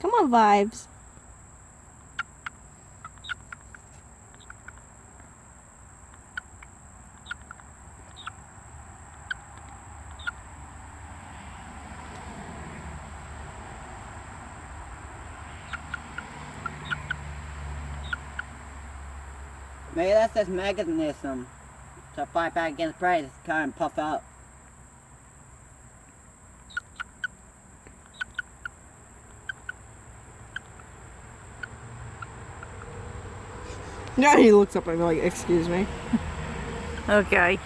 Come on, Vibes. Maybe that's his mechanism to fight back against prey to kind of puff up. Now he looks up and like, excuse me. Okay.